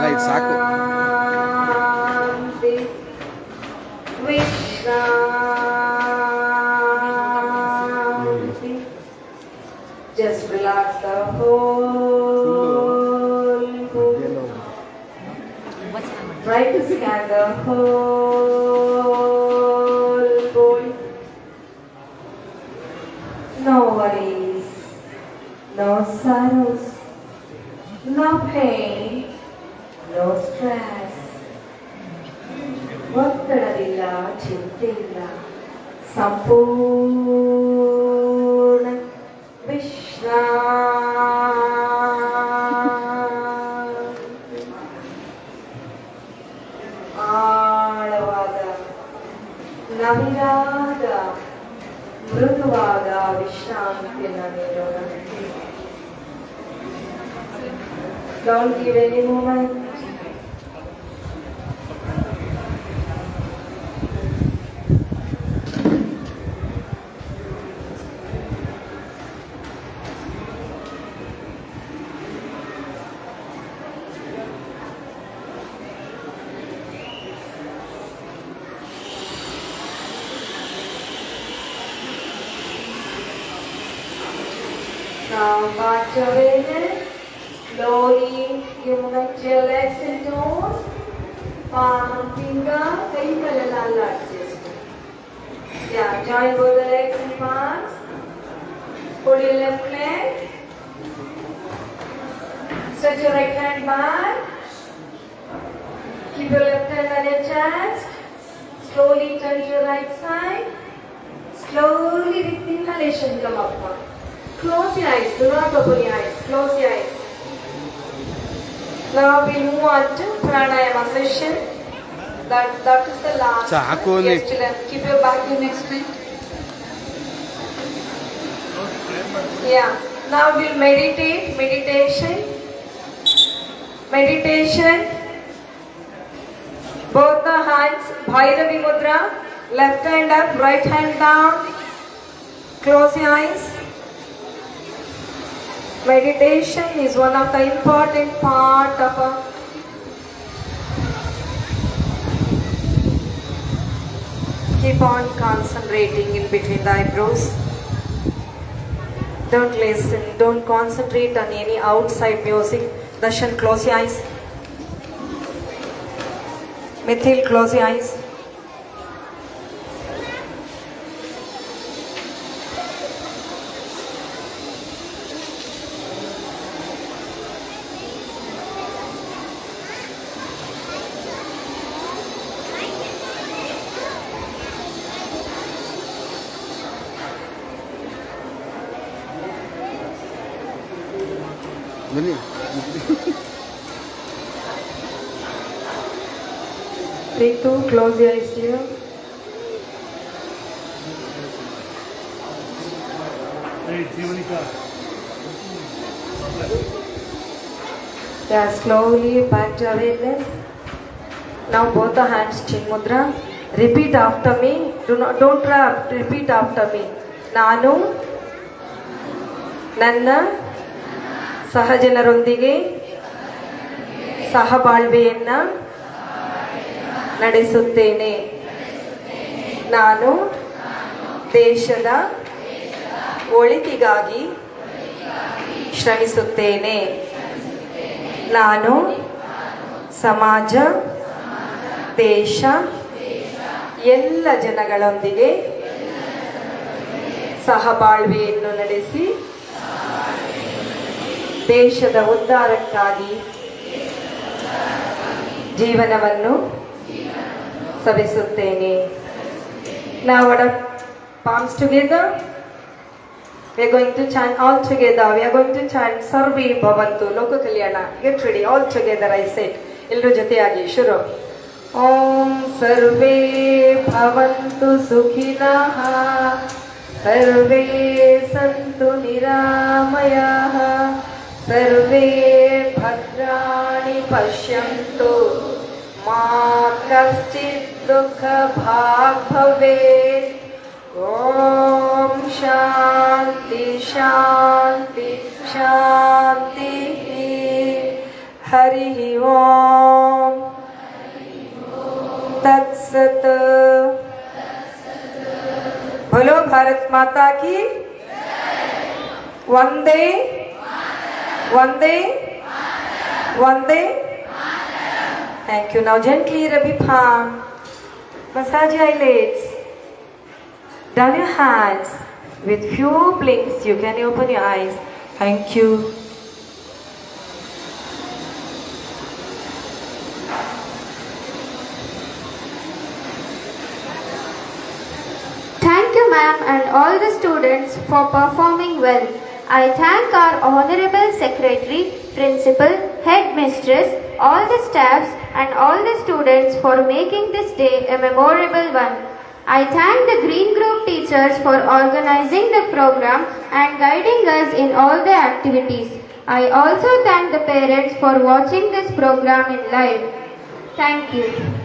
S6: Right, Saku.
S3: Vishnu. Just relax the whole body. Try to scan the whole body. No worries, no sorrows, no pain, no stress. ಒತ್ತಡವಿಲ್ಲ, ಚಿಂತೆ ಇಲ್ಲ, ಸಂಪೂರ್ಣ ವಿಶ್ರಾಂತಿ. ಆಳವಾದ ನವಿರಾದ ಮೃದುವಾದ ವಿಶ್ರಾಂತಿಯನ್ನು ನೀಡೋಣ. Don't give any moment. Now back to awareness. Slowly you move your legs and toes. Palm and finger, ankle and all adjust. Yeah, join both the legs and palms. Pull your left leg. Stretch your right hand back. Keep your left hand on your chest. Slowly turn to your right side. Slowly with inhalation come up. Close your eyes. Do not open your eyes. Close your eyes. Now we move on to pranayama session. That is the last. Yes, children. Keep your back to next straight. Yeah. Now we'll meditate. Meditation. Both the hands. Bhairavi mudra. Left hand up. Right hand down. Close your eyes. Meditation is one of the important part of a keep on concentrating in between the eyebrows. Don't listen, don't concentrate on any outside music. Darshan, close your eyes. Mithil, close your eyes.
S6: ಬನ್ನಿ.
S3: Take two, close your eyes dear.
S5: Hey, Jeevanika.
S3: Yeah, slowly back to awareness. Now both the hands chin mudra. Repeat after me. Don't trap. Repeat after me. ನಾನು ನನ್ನ ಸಹಜನರೊಂದಿಗೆ ಸಹಬಾಳ್ವೆಯನ್ನು ನಡೆಸುತ್ತೇನೆ. ನಾನು ದೇಶದ ಒಳಿತಿಗಾಗಿ ಶ್ರಮಿಸುತ್ತೇನೆ. ನಾನು ಸಮಾಜ, ದೇಶ, ಎಲ್ಲ ಜನಗಳೊಂದಿಗೆ ಸಹಬಾಳ್ವೆಯನ್ನು ನಡೆಸಿ ದೇಶದ ಉದ್ಧಾರಕ್ಕಾಗಿ ಜೀವನವನ್ನು ಸವಿಸುತ್ತೇನೆ. Now what are palms together? We are going to chant all together. We are going to chant Sarve Bhavantu Loka Kalyana. Get ready all together, I said. Illru joteyagi shuru. Om Sarve Bhavantu Sukhinaha Sarve Santu Niramayaha Sarve Bhadrani Pashyantu Ma Kaschid Dukha Bhag Bhavet. Om Shanti Shanti Shanti Hari Om Tat Sat. Bolo Bharat Mata ki Vande Vande Vande. Thank you. Now gently rub your palm. Massage your eyelids. Down your hands. With few blinks, you can open your eyes. Thank you.
S2: Thank you, ma'am, and all the students for performing well. I thank our Honorable Secretary, Principal, Headmistress, all the staffs and all the students for making this day a memorable one. I thank the Green Group teachers for organizing the program and guiding us in all the activities. I also thank the parents for watching this program in live. Thank you.